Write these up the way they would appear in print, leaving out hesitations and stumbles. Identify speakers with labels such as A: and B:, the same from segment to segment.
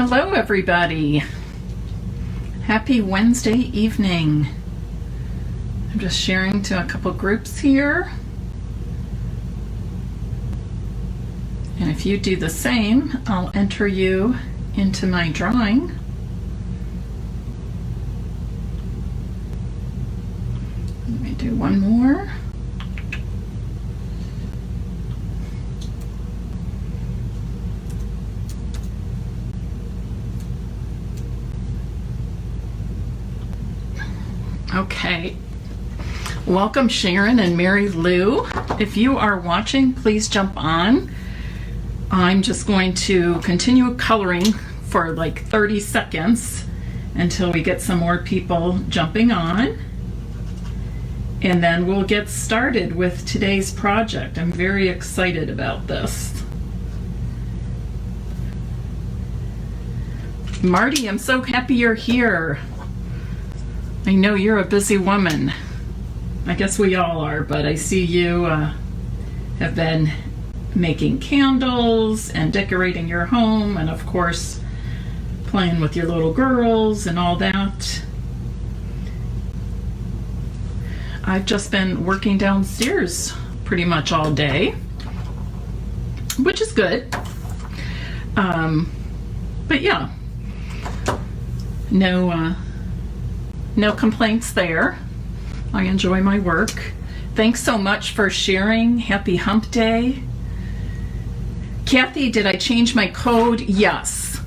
A: Hello everybody. Happy Wednesday evening. I'm just sharing to a couple groups here. And if you do the same, I'll enter you into my drawing. Let me do one more. Okay, welcome Sharon and Mary Lou. If you are watching, please jump on. I'm just going to continue coloring for like 30 seconds until we get some more people jumping on. And then we'll get started with today's project. I'm very excited about this. Marty, I'm so happy you're here. I know you're a busy woman. I guess we all are, but I see you have been making candles and decorating your home and of course playing with your little girls and all that. I've just been working downstairs pretty much all day, which is good. But yeah, no complaints there. I enjoy my work. Thanks so much for sharing. Happy Hump Day. Kathy, did I change my code? Yes.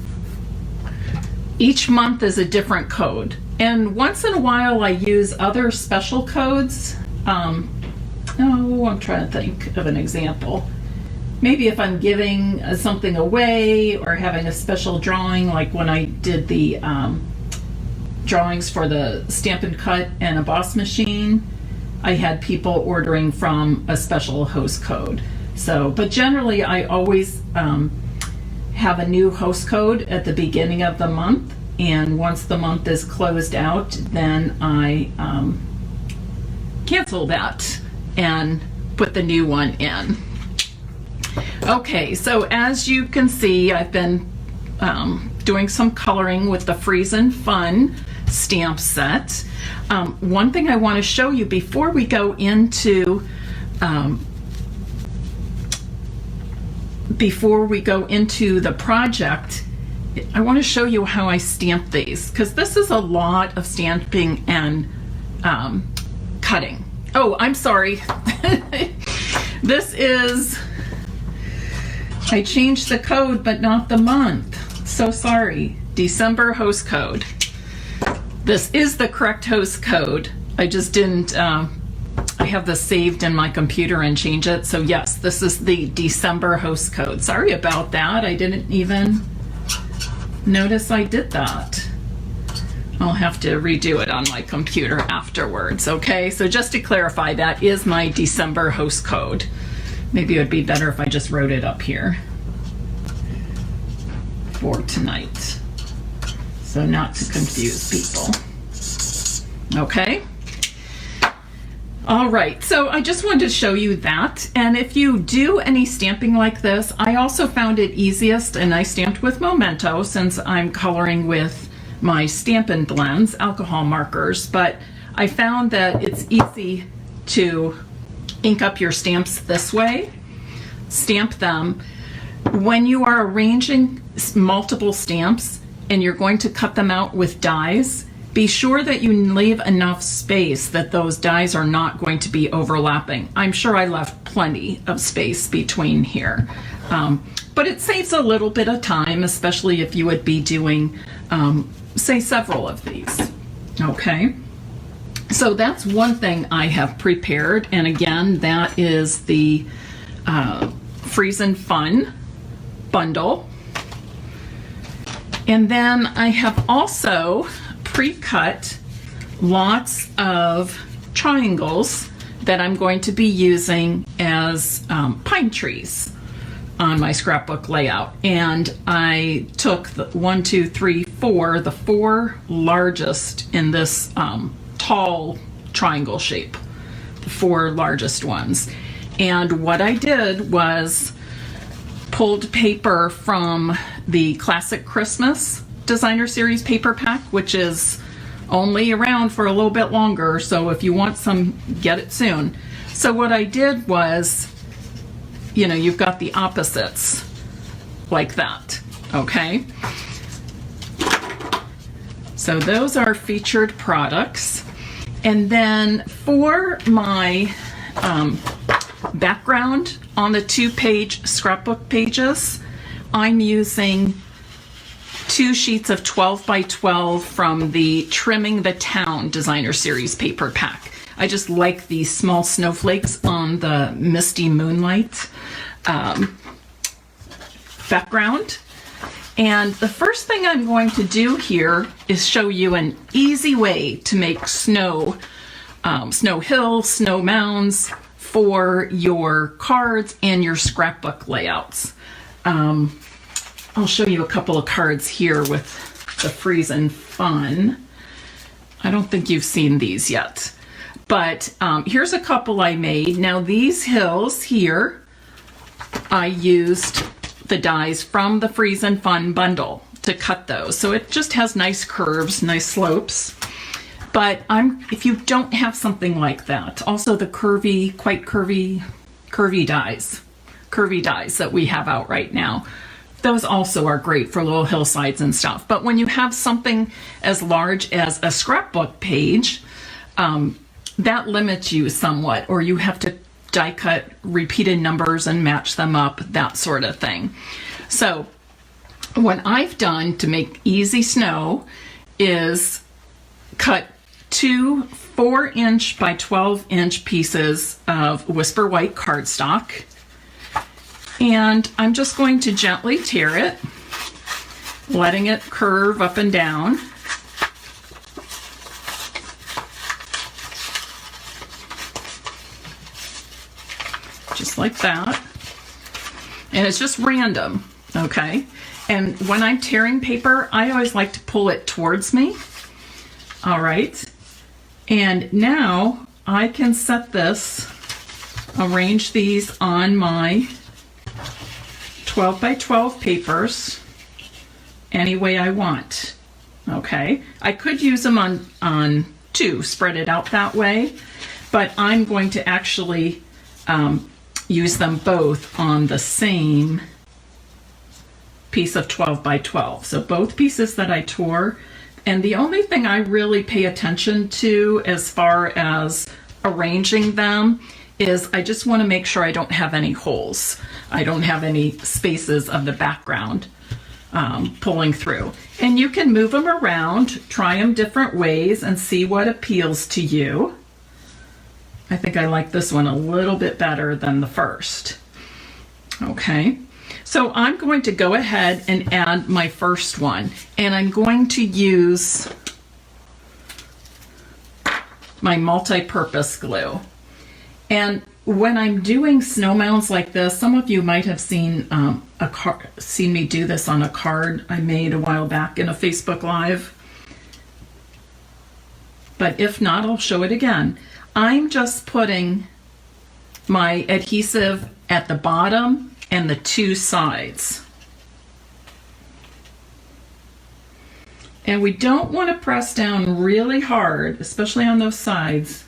A: Each month is a different code. And once in a while I use other special codes. I'm trying to think of an example. Maybe if I'm giving something away or having a special drawing, like when I did the drawings for the Stampin' Cut and Emboss machine, I had people ordering from a special host code. So, but generally I always have a new host code at the beginning of the month, and once the month is closed out, then I cancel that and put the new one in. Okay, so as you can see, I've been doing some coloring with the Freezin Fun stamp set. One thing I want to show you before we go into the project, I want to show you how I stamp these, because this is a lot of stamping and cutting. Oh, I'm sorry. This is, I changed the code but not the month. So sorry. December host code. This is the correct host code. I just didn't, I have this saved in my computer and change it. So yes, this is the December host code. Sorry about that. I didn't even notice I did that. I'll have to redo it on my computer afterwards. Okay, so just to clarify, that is my December host code. Maybe it would be better if I just wrote it up here for tonight, so not to confuse people. Okay. All right, so I just wanted to show you that. And if you do any stamping like this, I also found it easiest, and I stamped with Memento since I'm coloring with my Stampin' blends, alcohol markers, but I found that it's easy to ink up your stamps this way, stamp them. When you are arranging multiple stamps and you're going to cut them out with dies, be sure that you leave enough space that those dies are not going to be overlapping. I'm sure I left plenty of space between here. But it saves a little bit of time, especially if you would be doing, say, several of these. Okay, so that's one thing I have prepared. And again, that is the Freezin Fun bundle. And then I have also pre-cut lots of triangles that I'm going to be using as pine trees on my scrapbook layout. And I took the 1, 2, 3, 4, the 4 largest in this tall triangle shape, the 4 largest ones. And what I did was pulled paper from the Classic Christmas Designer Series paper pack, which is only around for a little bit longer, so if you want some, get it soon. So what I did was, you know, you've got the opposites like that, okay? So those are featured products. And then for my background on the 2-page scrapbook pages, I'm using 2 sheets of 12 by 12 from the Trimming the Town Designer Series paper pack. I just like these small snowflakes on the misty moonlight background. And the first thing I'm going to do here is show you an easy way to make snow hills, snow mounds for your cards and your scrapbook layouts. I'll show you a couple of cards here with the Freezin Fun. I don't think you've seen these yet, but here's a couple I made. Now these hills here, I used the dies from the Freezin Fun bundle to cut those. So it just has nice curves, nice slopes. But if you don't have something like that, also the quite curvy dies that we have out right now, those also are great for little hillsides and stuff. But when you have something as large as a scrapbook page, that limits you somewhat, or you have to die cut repeated numbers and match them up, that sort of thing. So what I've done to make easy snow is cut 2 4-inch by 12-inch pieces of Whisper White cardstock. And I'm just going to gently tear it, letting it curve up and down. Just like that. And it's just random, okay? And when I'm tearing paper, I always like to pull it towards me. All right. And now I can set this, arrange these on my 12 by 12 papers any way I want. Okay, I could use them on 2, spread it out that way, but I'm going to actually use them both on the same piece of 12 by 12. So both pieces that I tore, and the only thing I really pay attention to as far as arranging them is I just want to make sure I don't have any holes. I don't have any spaces of the background pulling through. And you can move them around, try them different ways, and see what appeals to you. I think I like this one a little bit better than the first. Okay, so I'm going to go ahead and add my first one, and I'm going to use my multi-purpose glue. And when I'm doing snow mounds like this, some of you might have seen seen me do this on a card I made a while back in a Facebook Live. But if not, I'll show it again. I'm just putting my adhesive at the bottom and the 2 sides. And we don't want to press down really hard, especially on those sides,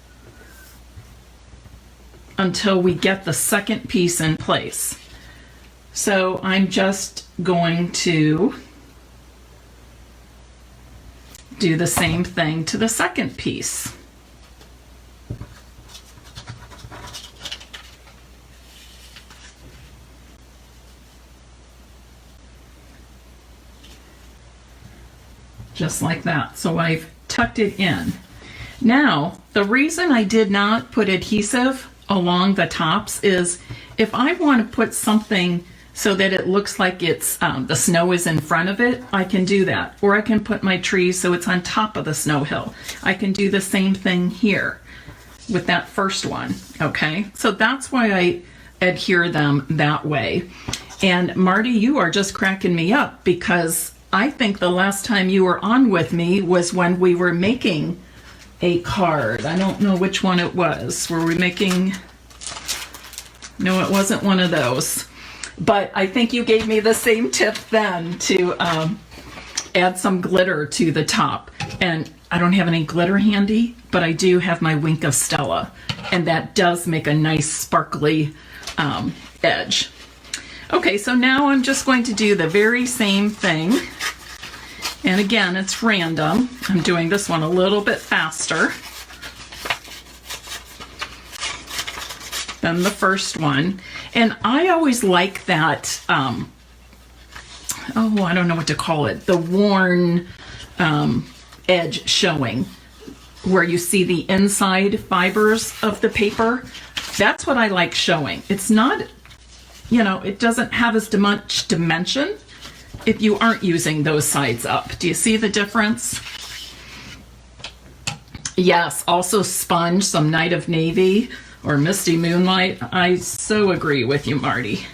A: until we get the second piece in place. So I'm just going to do the same thing to the second piece. Just like that. So I've tucked it in. Now, the reason I did not put adhesive along the tops is if I want to put something so that it looks like it's the snow is in front of it, I can do that. Or I can put my trees so it's on top of the snow hill. I can do the same thing here with that first one, okay? So that's why I adhere them that way. And Marty, you are just cracking me up, because I think the last time you were on with me was when we were making a card. I don't know which one it was. Were we making... No, it wasn't one of those. But I think you gave me the same tip then to add some glitter to the top. And I don't have any glitter handy, but I do have my Wink of Stella. And that does make a nice sparkly edge. Okay, so now I'm just going to do the very same thing. And again, it's random. I'm doing this one a little bit faster than the first one. And I always like that, oh, I don't know what to call it, the worn edge showing, where you see the inside fibers of the paper. That's what I like showing. It's not, you know, it doesn't have as much dimension if you aren't using those sides up. Do you see the difference? Yes, also sponge, some Night of Navy or Misty Moonlight. I so agree with you, Marty.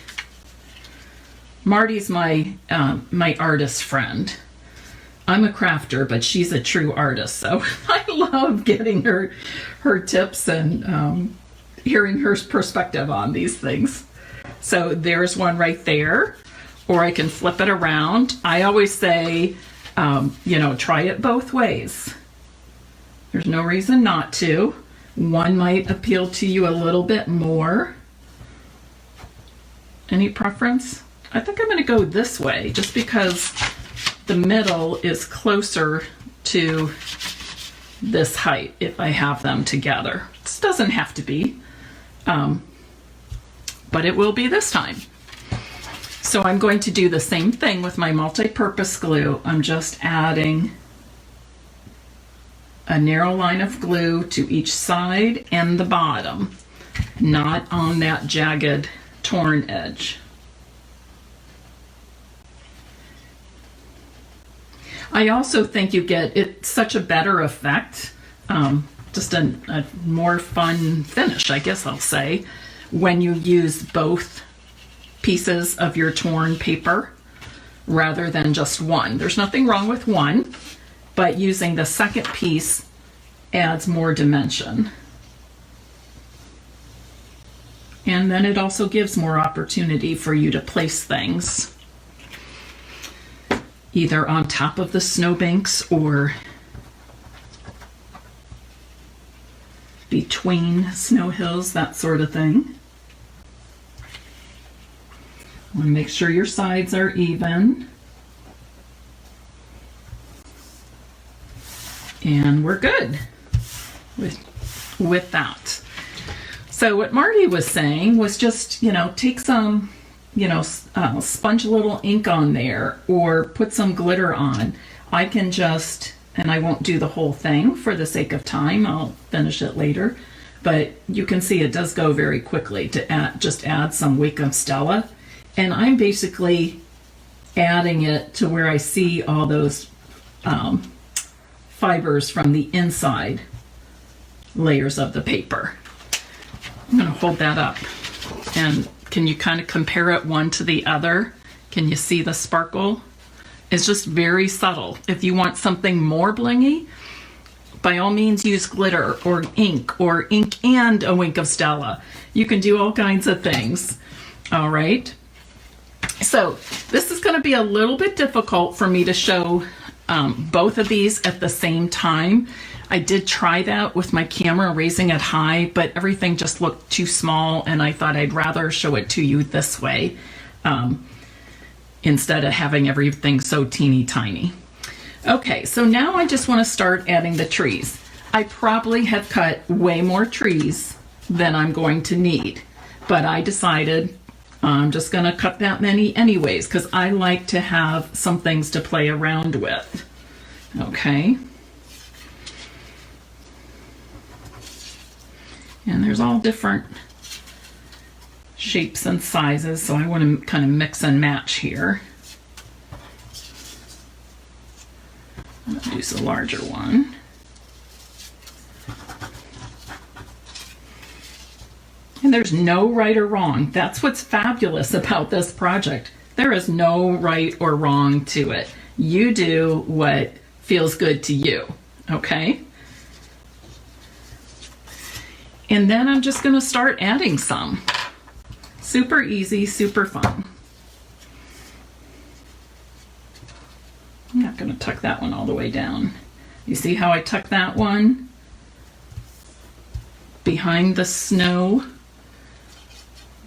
A: Marty's my my artist friend. I'm a crafter, but she's a true artist, so I love getting her tips and hearing her perspective on these things. So there's one right there, or I can flip it around. I always say, you know, try it both ways. There's no reason not to. One might appeal to you a little bit more. Any preference? I think I'm going to go this way, just because the middle is closer to this height if I have them together. This doesn't have to be, but it will be this time. So I'm going to do the same thing with my multi-purpose glue. I'm just adding a narrow line of glue to each side and the bottom, not on that jagged, torn edge. I also think you get such a better effect, just a more fun finish, I guess I'll say, when you use both pieces of your torn paper rather than just one. There's nothing wrong with one, but using the second piece adds more dimension. And then it also gives more opportunity for you to place things either on top of the snowbanks or between snow hills, that sort of thing. Want to make sure your sides are even. And we're good with that. So what Marty was saying was just, you know, take some, you know, sponge a little ink on there or put some glitter on. I can just, and I won't do the whole thing for the sake of time, I'll finish it later, but you can see it does go very quickly to just add some Wink of Stella. And I'm basically adding it to where I see all those fibers from the inside layers of the paper. I'm going to hold that up, and can you kind of compare it one to the other? Can you see the sparkle? It's just very subtle. If you want something more blingy, by all means use glitter or ink and a Wink of Stella. You can do all kinds of things. All right. So this is going to be a little bit difficult for me to show both of these at the same time. I did try that with my camera, raising it high, but everything just looked too small, and I thought I'd rather show it to you this way instead of having everything so teeny tiny. Okay, so now I just want to start adding the trees. I probably have cut way more trees than I'm going to need, but I decided I'm just going to cut that many anyways, because I like to have some things to play around with. Okay. And there's all different shapes and sizes, so I want to kind of mix and match here. I'm going to use a larger one. And there's no right or wrong. That's what's fabulous about this project. There is no right or wrong to it. You do what feels good to you, okay? And then I'm just going to start adding some Super easy, super fun. I'm not going to tuck that one all the way down. You see how I tuck that one behind the snow?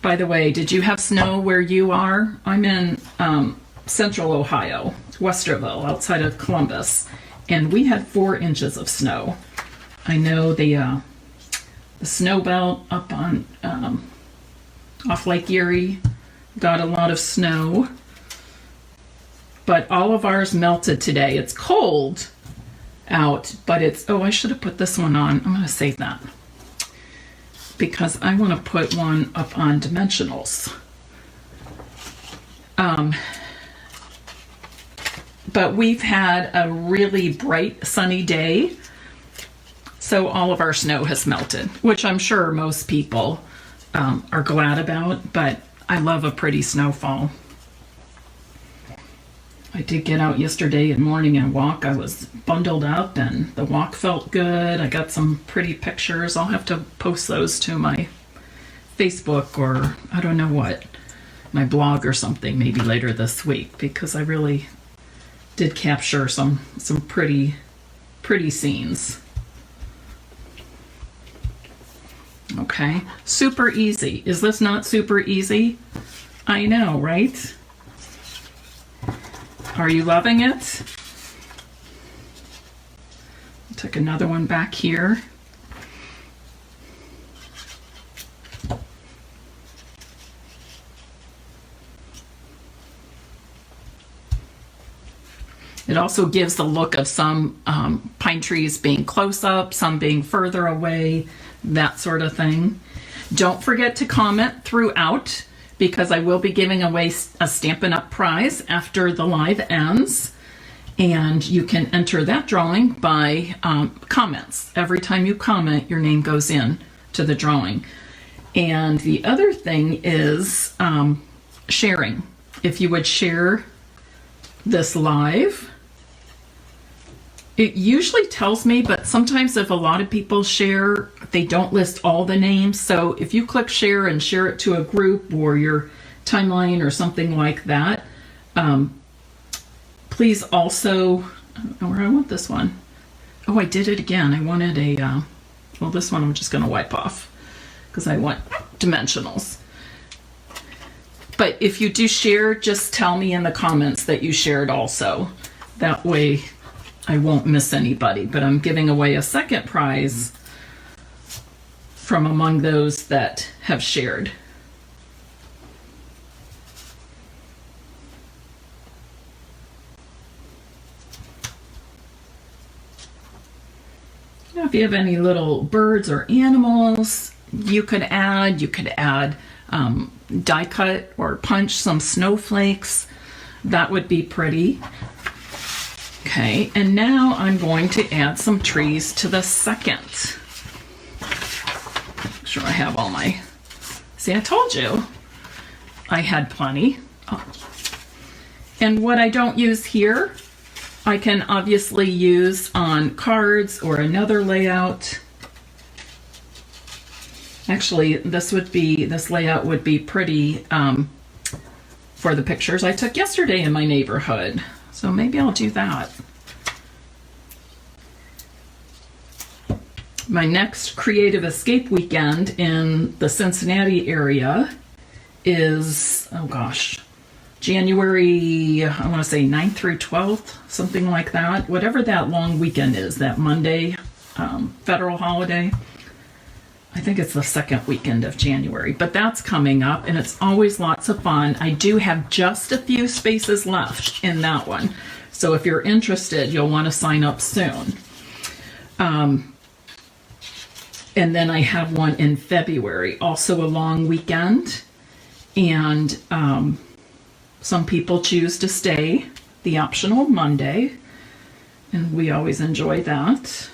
A: By the way, did you have snow where you are? I'm in central Ohio, Westerville, outside of Columbus, and we had 4 inches of snow. I know the snow belt up on off Lake Erie got a lot of snow, but all of ours melted today. It's cold out, but it's, oh, I should have put this one on. I'm going to save that because I want to put one up on dimensionals. But we've had a really bright sunny day, so all of our snow has melted, which I'm sure most people are glad about, but I love a pretty snowfall. I did get out yesterday morning and walk. I was bundled up and the walk felt good. I got some pretty pictures. I'll have to post those to my Facebook or I don't know what, my blog or something maybe later this week, because I really did capture some pretty scenes. Okay, super easy. Is this not super easy? I know, right? Are you loving it? Took another one back here. It also gives the look of some pine trees being close up, some being further away, that sort of thing. Don't forget to comment throughout, because I will be giving away a Stampin' Up! Prize after the live ends. And you can enter that drawing by comments. Every time you comment, your name goes in to the drawing. And the other thing is sharing. If you would share this live, it usually tells me, but sometimes if a lot of people share, they don't list all the names. So if you click share and share it to a group or your timeline or something like that, please also, I don't know where I want this one. Oh, I did it again. I wanted a, well, this one I'm just going to wipe off because I want dimensionals. But if you do share, just tell me in the comments that you shared also. That way I won't miss anybody, but I'm giving away a second prize from among those that have shared. Now, if you have any little birds or animals, you could add die cut or punch some snowflakes. That would be pretty. Okay, and now I'm going to add some trees to the second. Make sure I have all my, see, I told you I had plenty. Oh. And what I don't use here, I can obviously use on cards or another layout. Actually, this layout would be pretty for the pictures I took yesterday in my neighborhood. So maybe I'll do that. My next creative escape weekend in the Cincinnati area is, oh gosh, January, I want to say 9th through 12th, something like that. Whatever that long weekend is, that Monday federal holiday. I think it's the second weekend of January, but that's coming up and it's always lots of fun. I do have just a few spaces left in that one. So if you're interested, you'll want to sign up soon. And then I have one in February, also a long weekend. And some people choose to stay the optional Monday, and we always enjoy that.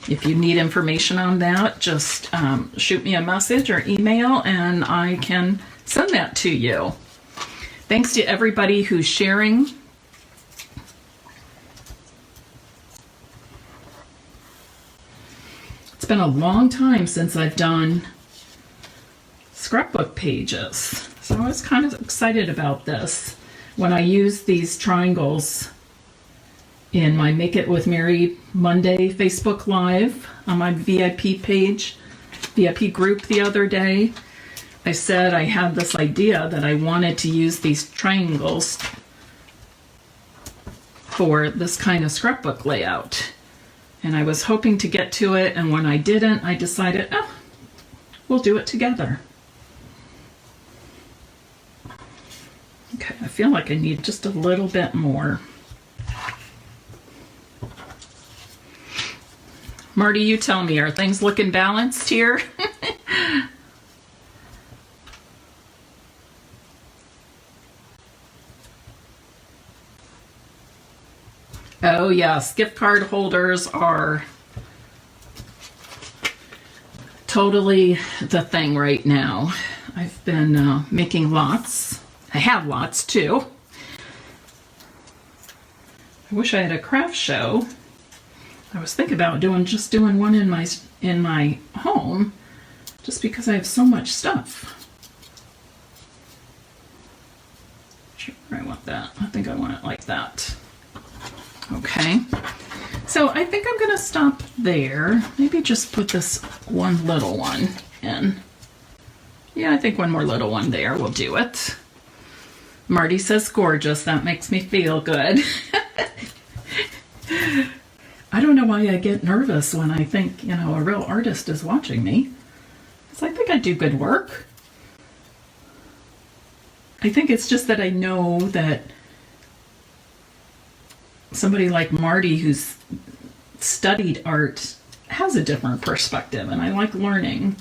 A: If you need information on that, just shoot me a message or email and I can send that to you. Thanks to everybody who's sharing. It's It's been a long time since I've done scrapbook pages. So I was kind of excited about this when I used these triangles in my Make It With Mary Monday Facebook Live on my VIP page, VIP group the other day. I said I had this idea that I wanted to use these triangles for this kind of scrapbook layout. And I was hoping to get to it, and when I didn't, I decided, oh, we'll do it together. Okay, I feel like I need just a little bit more. Marty, you tell me, are things looking balanced here? Oh yes, gift card holders are totally the thing right now. I've been making lots. I have lots too. I wish I had a craft show. I was thinking about just doing one in my home, just because I have so much stuff. Sure, I want that. I think I want it like that. Okay, so I think I'm gonna stop there. Maybe just put this one little one in. Yeah, I think one more little one there will do it. Marty says gorgeous. That makes me feel good. I don't know why I get nervous when I think, you know, a real artist is watching me. Because I think I do good work. I think it's just that I know that somebody like Marty who's studied art has a different perspective, and I like learning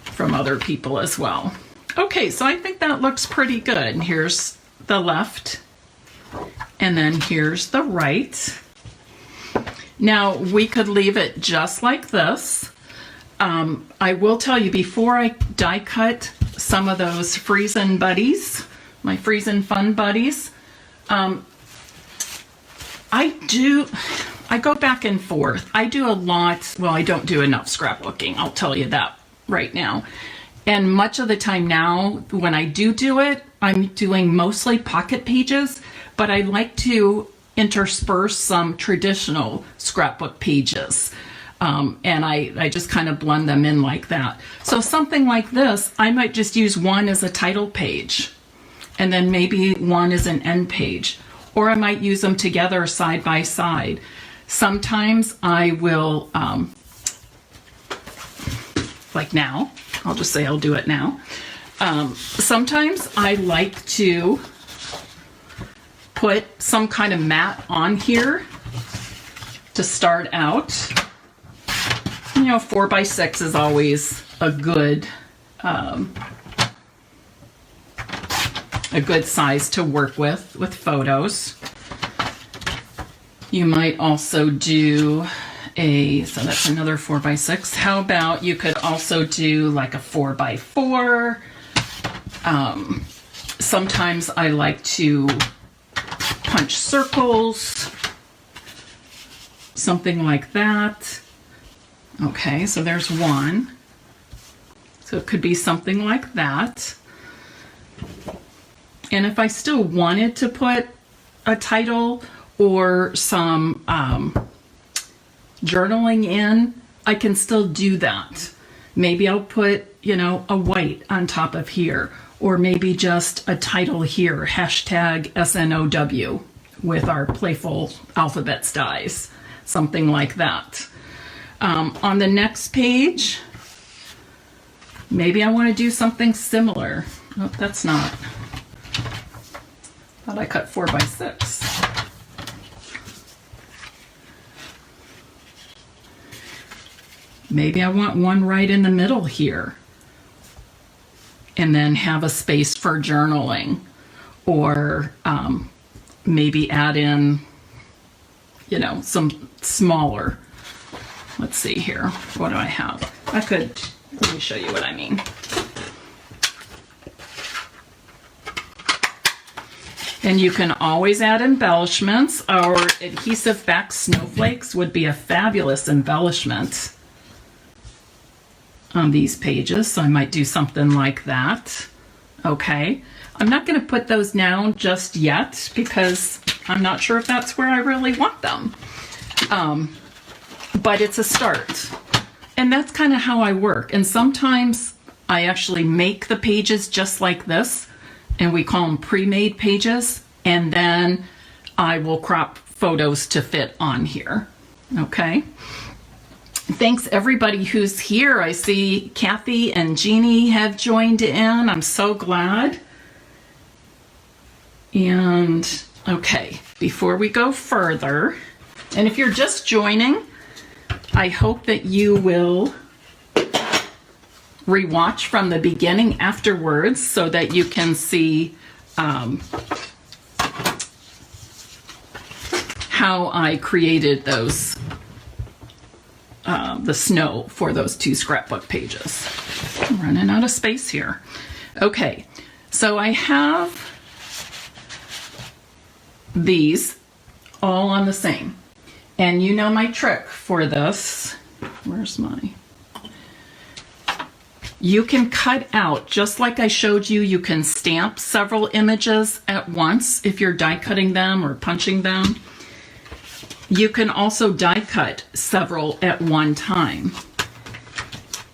A: from other people as well. Okay, so I think that looks pretty good. Here's the left, and then here's the right. Now, we could leave it just like this. I will tell you, before I die cut some of those Freezin buddies, my Freezin Fun buddies, I go back and forth. I do a lot, well, I don't do enough scrapbooking, I'll tell you that right now. And much of the time now, when I do it, I'm doing mostly pocket pages, but I like to intersperse some traditional scrapbook pages. And I just kind of blend them in like that. So something like this, I might just use one as a title page, and then maybe one as an end page. Or I might use them together side by side. Sometimes I will, like now, I'll just say I'll do it now. Sometimes I like to put some kind of mat on here to start out. You know, 4x6 is always a good size to work with photos. You might also do so that's another 4x6. How about you could also do like a 4x4. Sometimes I like to punch circles, something like that. Okay, so there's one. So it could be something like that. And if I still wanted to put a title or some journaling in, I can still do that. Maybe I'll put, you know, a white on top of here, or maybe just a title here, hashtag SNOW, with our playful alphabets dies, something like that. On the next page, maybe I want to do something similar. Oh, that's not. Thought I cut 4x6. Maybe I want one right in the middle here, and then have a space for journaling, or maybe add in, you know, some smaller. Let's see here. What do I have? Let me show you what I mean. And you can always add embellishments. Our adhesive back snowflakes would be a fabulous embellishment on these pages, so I might do something like that. Okay, I'm not going to put those down just yet because I'm not sure if that's where I really want them. But it's a start. And that's kind of how I work. And sometimes I actually make the pages just like this, and we call them pre-made pages, and then I will crop photos to fit on here. Okay. Thanks everybody who's here. I see Kathy and Jeannie have joined in. I'm so glad. And okay, before we go further, and if you're just joining, I hope that you will rewatch from the beginning afterwards so that you can see how I created those the snow for those 2 scrapbook pages. I'm running out of space here. Okay, so I have these all on the same. And you know my trick for this. Where's my... You can cut out, just like I showed you, you can stamp several images at once if you're die cutting them or punching them. You can also die cut several at one time.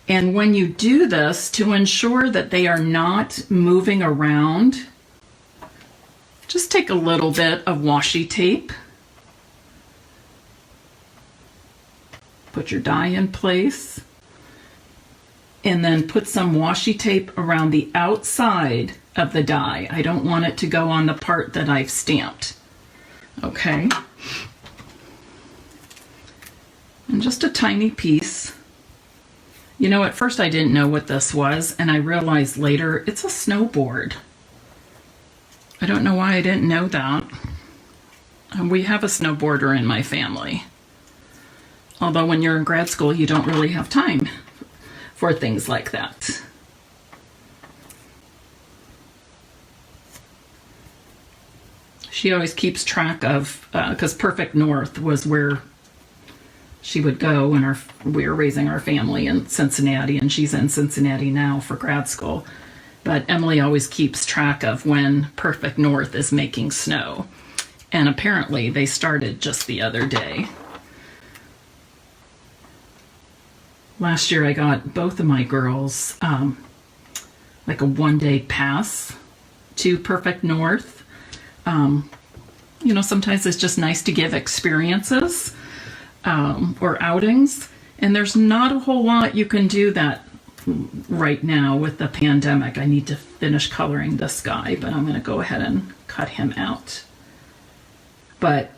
A: And when you do this, to ensure that they are not moving around, just take a little bit of washi tape. Put your die in place. And then put some washi tape around the outside of the die. I don't want it to go on the part that I've stamped. Okay. And just a tiny piece. You know, at first I didn't know what this was, and I realized later it's a snowboard. I don't know why I didn't know that. We have a snowboarder in my family. Although when you're in grad school, you don't really have time for things like that. She always keeps track of, because Perfect North was where she would go when we were raising our family in Cincinnati, and she's in Cincinnati now for grad school. But Emily always keeps track of when Perfect North is making snow. And apparently they started just the other day. Last year I got both of my girls like a one-day pass to Perfect North. You know, sometimes it's just nice to give experiences or outings, and there's not a whole lot you can do that right now with the pandemic. I need to finish coloring this guy, but I'm going to go ahead and cut him out. But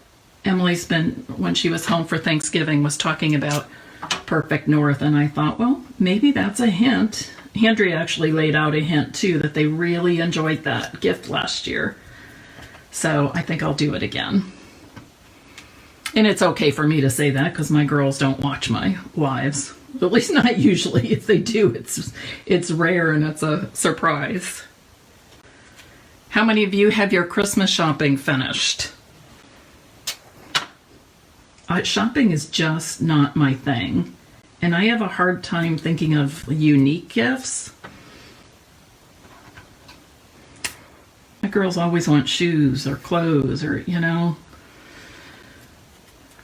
A: Emily's been, when she was home for Thanksgiving, was talking about Perfect North, and I thought, well, maybe that's a hint. Andrea actually laid out a hint too, that they really enjoyed that gift last year. So I think I'll do it again. And it's okay for me to say that because my girls don't watch my lives. At least not usually. If they do, it's rare and it's a surprise. How many of you have your Christmas shopping finished? Shopping is just not my thing. And I have a hard time thinking of unique gifts. My girls always want shoes or clothes or, you know.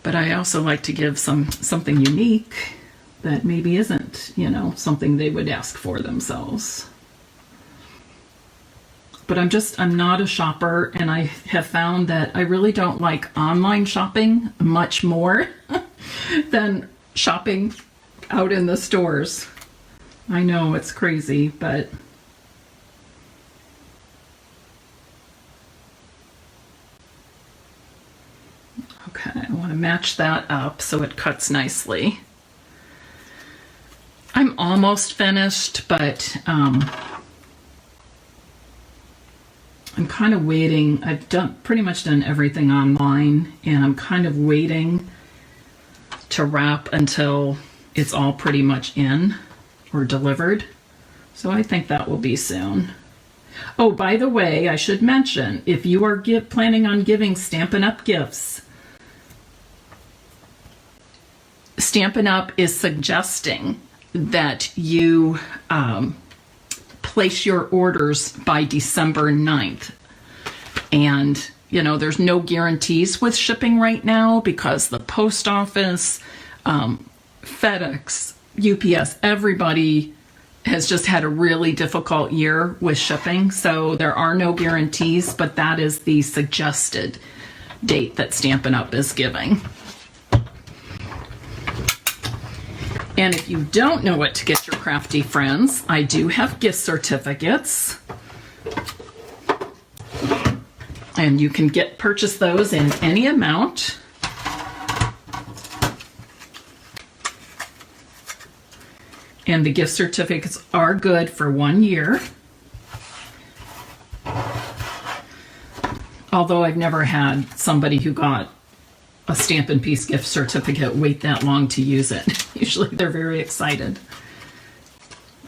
A: But I also like to give something unique that maybe isn't, you know, something they would ask for themselves. But I'm not a shopper, and I have found that I really don't like online shopping much more than shopping out in the stores. I know it's crazy, but okay, I want to match that up so it cuts nicely. I'm almost finished, but I'm kind of waiting. I've pretty much done everything online, and I'm kind of waiting to wrap until it's all pretty much in or delivered. So I think that will be soon. Oh, by the way, I should mention, if you are planning on giving Stampin' Up! Gifts, Stampin' Up! Is suggesting that you place your orders by December 9th. And, you know, there's no guarantees with shipping right now because the post office, FedEx, UPS, everybody has just had a really difficult year with shipping. So there are no guarantees, but that is the suggested date that Stampin' Up! Is giving. And if you don't know what to get your crafty friends, I do have gift certificates. And you can purchase those in any amount. And the gift certificates are good for 1 year. Although I've never had somebody who got a Stampin' Piece gift certificate wait that long to use it. Usually they're very excited.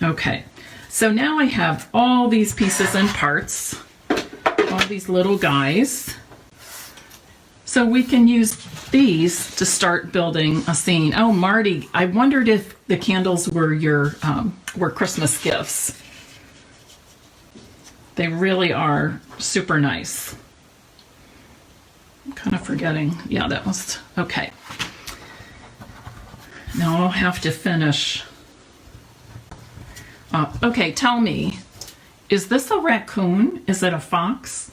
A: Okay, so now I have all these pieces and parts, all these little guys. So we can use these to start building a scene. Oh, Marty, I wondered if the candles were your were Christmas gifts. They really are super nice. I'm kind of forgetting. Yeah, that was okay. Now I'll have to finish. Okay, tell me, is this a raccoon? Is it a fox?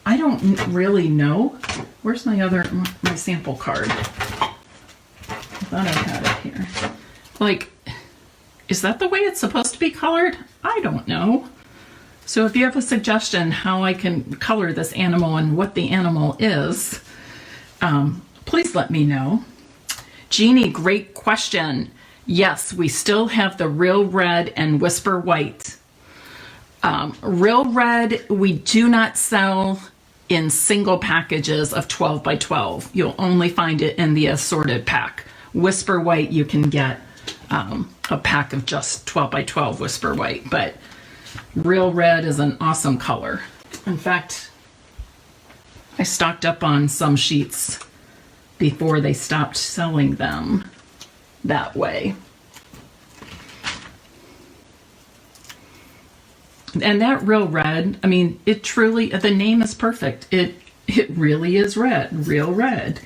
A: I don't really know. Where's my sample card? I thought I had it here. Like, is that the way it's supposed to be colored? I don't know. So if you have a suggestion how I can color this animal and what the animal is, please let me know. Jeannie, great question. Yes, we still have the Real Red and Whisper White. Real Red, we do not sell in single packages of 12 by 12. You'll only find it in the assorted pack. Whisper White, you can get a pack of just 12 by 12 Whisper White, but Real Red is an awesome color. In fact, I stocked up on some sheets before they stopped selling them that way. And that Real Red, I mean, it truly, the name is perfect. It really is red, Real Red.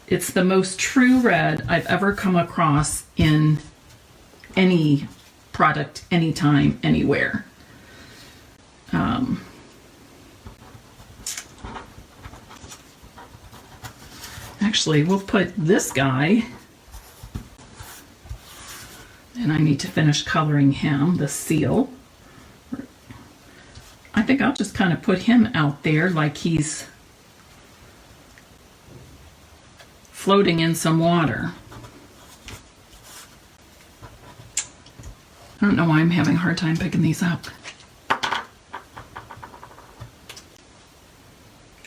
A: It's the most true red I've ever come across in any product, anytime, anywhere. Actually, we'll put this guy, and I need to finish coloring him, the seal. I think I'll just kind of put him out there like he's floating in some water. I don't know why I'm having a hard time picking these up.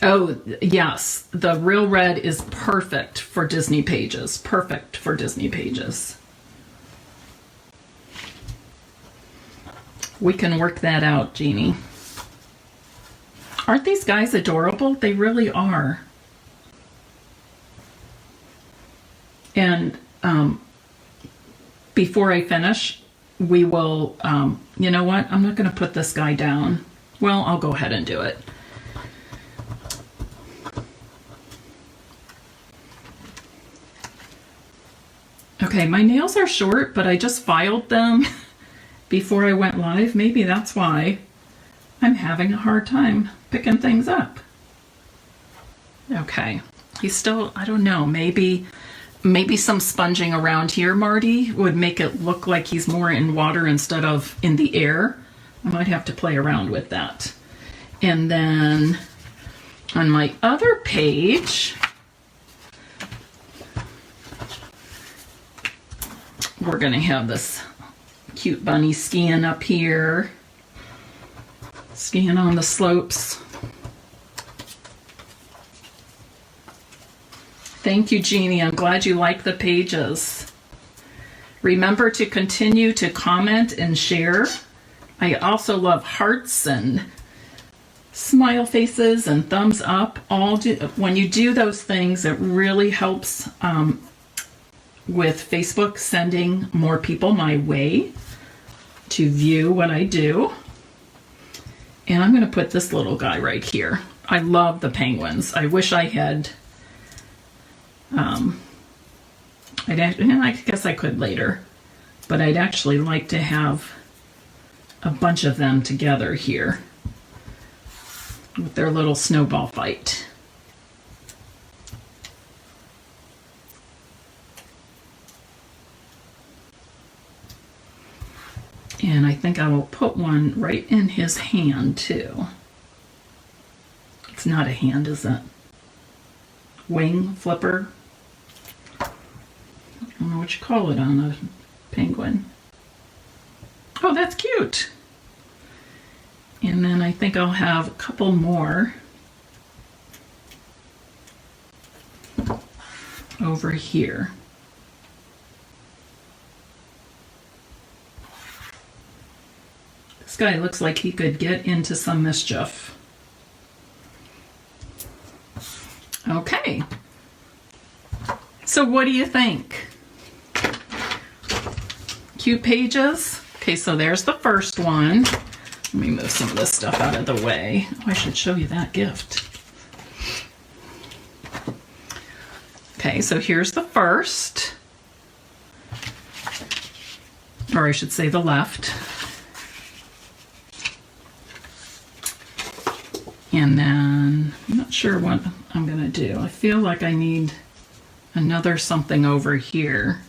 A: Oh, yes, the Real Red is perfect for Disney pages. Perfect for Disney pages. We can work that out, Jeannie. Aren't these guys adorable? They really are. And before I finish, we will, you know what? I'm not going to put this guy down. Well, I'll go ahead and do it. Okay, my nails are short, but I just filed them before I went live. Maybe that's why I'm having a hard time picking things up. Okay, he's still, I don't know, maybe some sponging around here, Marty, would make it look like he's more in water instead of in the air. I might have to play around with that. And then on my other page, we're going to have this cute bunny skiing up here, skiing on the slopes. Thank you, Jeannie. I'm glad you like the pages. Remember to continue to comment and share I also love hearts and smile faces and thumbs up. When you do those things, it really helps with Facebook sending more people my way to view what I do. And I'm going to put this little guy right here. I love the penguins. I wish I had, and I guess I could later, but I'd actually like to have a bunch of them together here with their little snowball fight. And I think I will put one right in his hand too. It's not a hand, is it? Wing flipper? I don't know what you call it on a penguin. Oh, that's cute. And then I think I'll have a couple more over here. This guy looks like he could get into some mischief. Okay. So what do you think? Cute pages? Okay, so there's the first one. Let me move some of this stuff out of the way. Oh, I should show you that gift. Okay, so here's the first. Or I should say the left. And then, I'm not sure what I'm going to do. I feel like I need another something over here.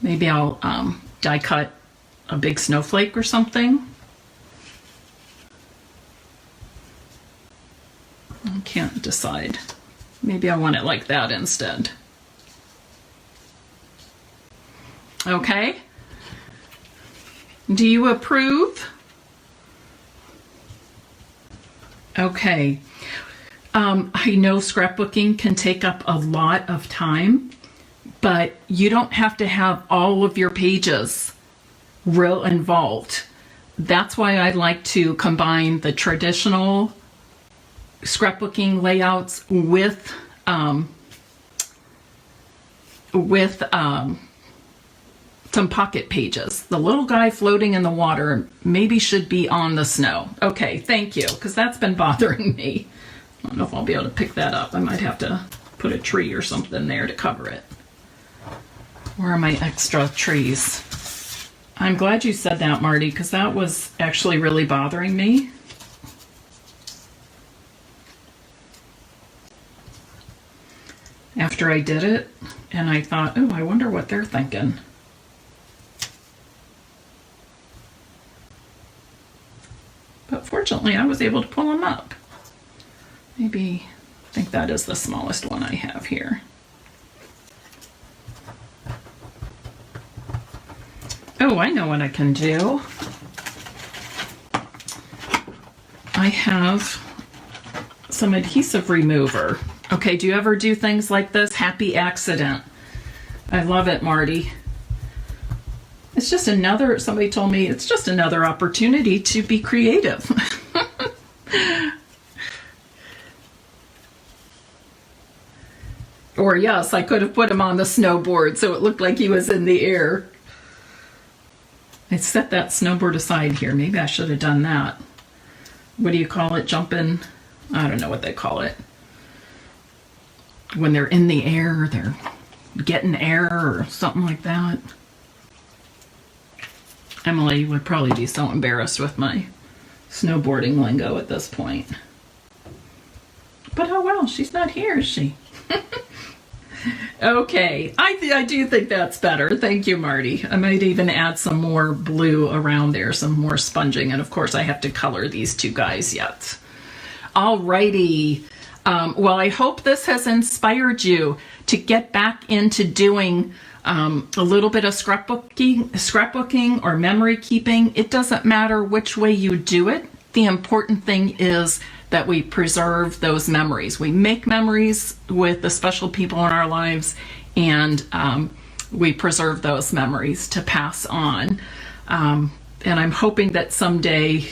A: Maybe I'll die cut a big snowflake or something. I can't decide. Maybe I want it like that instead. Okay. Do you approve? Okay. I know scrapbooking can take up a lot of time, but you don't have to have all of your pages real involved. That's why I like to combine the traditional scrapbooking layouts with some pocket pages. The little guy floating in the water maybe should be on the snow. Okay, thank you, because that's been bothering me. I don't know if I'll be able to pick that up. I might have to put a tree or something there to cover it. Where are my extra trees? I'm glad you said that, Marty, because that was actually really bothering me. After I did it, and I thought, oh, I wonder what they're thinking. But fortunately, I was able to pull them up. Maybe, I think that is the smallest one I have here. Oh, I know what I can do. I have some adhesive remover. Okay, do you ever do things like this? Happy accident. I love it, Marty. It's just another, somebody told me, it's just another opportunity to be creative. Or yes, I could have put him on the snowboard so it looked like he was in the air. I set that snowboard aside here. Maybe I should have done that. What do you call it? Jumping? I don't know what they call it. When they're in the air, they're getting air or something like that. Emily would probably be so embarrassed with my snowboarding lingo at this point. But oh well, she's not here, is she? Okay, I do think that's better. Thank you, Marty. I might even add some more blue around there, some more sponging, and of course I have to color these two guys yet. Alrighty. Well, I hope this has inspired you to get back into doing a little bit of scrapbooking or memory keeping. It doesn't matter which way you do it. The important thing is that we preserve those memories. We make memories with the special people in our lives, and we preserve those memories to pass on. And I'm hoping that someday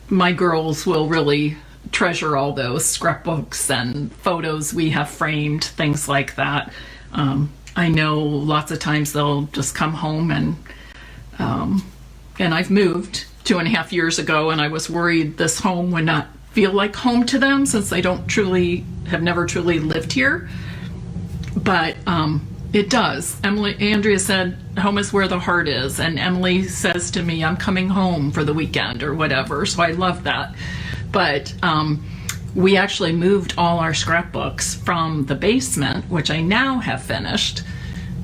A: my girls will really treasure all those scrapbooks and photos we have framed, things like that. I know lots of times they'll just come home and I've moved 2.5 years ago, and I was worried this home would not feel like home to them since they have never truly lived here. But it does. Andrea said, home is where the heart is. And Emily says to me, I'm coming home for the weekend or whatever. So I love that. But we actually moved all our scrapbooks from the basement, which I now have finished,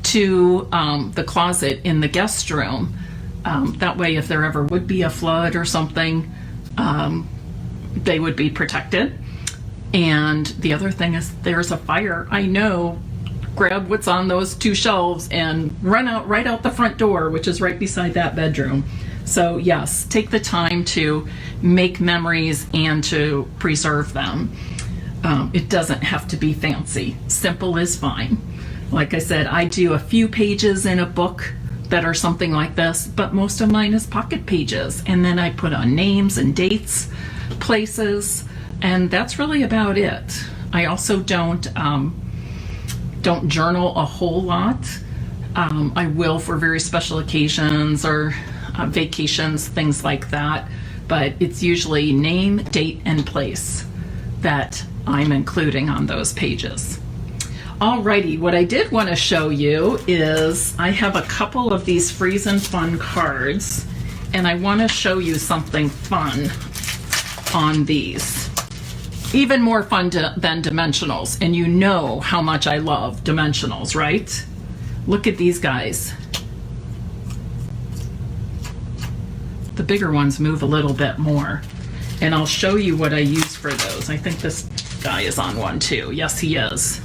A: to the closet in the guest room. That way, if there ever would be a flood or something, they would be protected. And the other thing is, there's a fire. I know, grab what's on those 2 shelves and run out right out the front door, which is right beside that bedroom. So yes, take the time to make memories and to preserve them. It doesn't have to be fancy. Simple is fine. Like I said, I do a few pages in a book that are something like this, but most of mine is pocket pages. And then I put on names and dates, places, and that's really about it. I also don't journal a whole lot. I will for very special occasions or vacations, things like that. But it's usually name, date, and place that I'm including on those pages. Alrighty, what I did want to show you is I have a couple of these Freezin fun cards, and I want to show you something fun on these. Even more fun than dimensionals, and you know how much I love dimensionals, right? Look at these guys. The bigger ones move a little bit more, and I'll show you what I use for those. I think this guy is on one too. Yes, he is.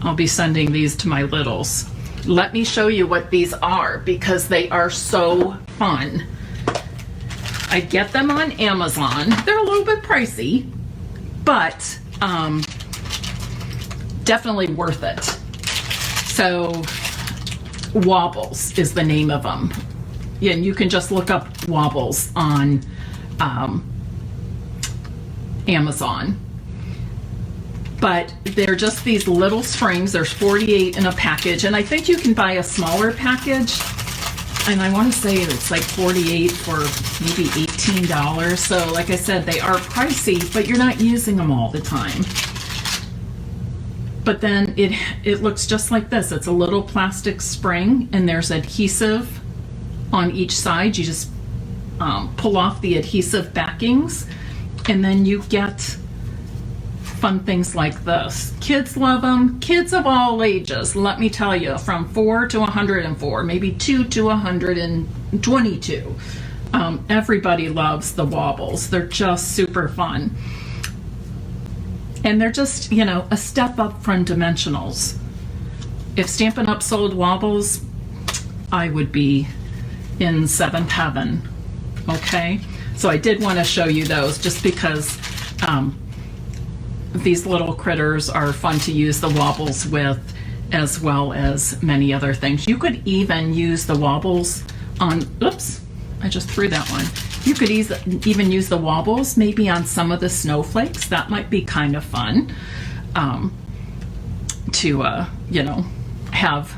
A: I'll be sending these to my littles. Let me show you what these are because they are so fun. I get them on Amazon. They're a little bit pricey, but definitely worth it. So Wobbles is the name of them. Yeah, and you can just look up Wobbles on Amazon. But they're just these little springs. There's 48 in a package, and I think you can buy a smaller package, and I want to say it's like 48 for maybe $18. So like I said, they are pricey, but you're not using them all the time. But then it looks just like this. It's a little plastic spring, and there's adhesive on each side. You just pull off the adhesive backings, and then you get fun things like this. Kids love them. Kids of all ages, let me tell you, from 4 to 104, maybe 2 to 122. Everybody loves the Wobbles. They're just super fun. And they're just, you know, a step up from dimensionals. If Stampin' Up! Sold Wobbles, I would be in 7th heaven. Okay? So I did want to show you those just because these little critters are fun to use the Wobbles with, as well as many other things. You could even use the Wobbles on, oops, I just threw that one. You could even use the Wobbles maybe on some of the snowflakes. That might be kind of fun to, you know, have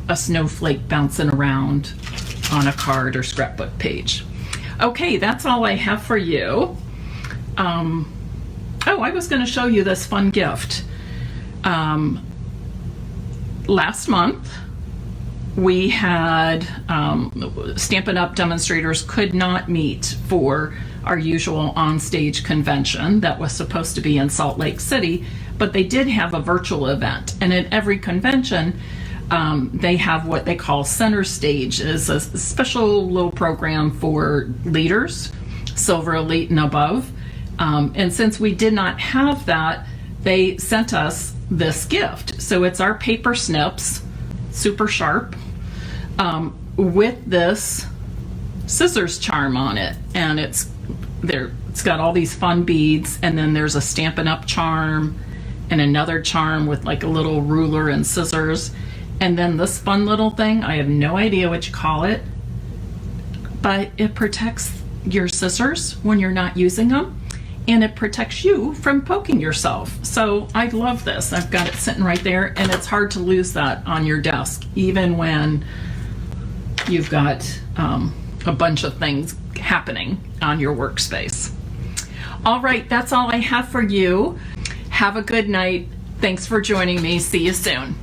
A: a snowflake bouncing around on a card or scrapbook page. Okay, that's all I have for you. Oh, I was going to show you this fun gift. Last month, we had Stampin' Up! Demonstrators could not meet for our usual onstage convention that was supposed to be in Salt Lake City, but they did have a virtual event. And at every convention, they have what they call Center Stage, is a special little program for leaders, Silver Elite and above. And since we did not have that, they sent us this gift. So it's our paper snips, super sharp, with this scissors charm on it. And it's got all these fun beads, and then there's a Stampin' Up! Charm and another charm with like a little ruler and scissors. And then this fun little thing, I have no idea what you call it. but it protects your scissors when you're not using them, and it protects you from poking yourself. So I love this. I've got it sitting right there, and it's hard to lose that on your desk, even when you've got a bunch of things happening on your workspace. All right, that's all I have for you. Have a good night. Thanks for joining me. See you soon.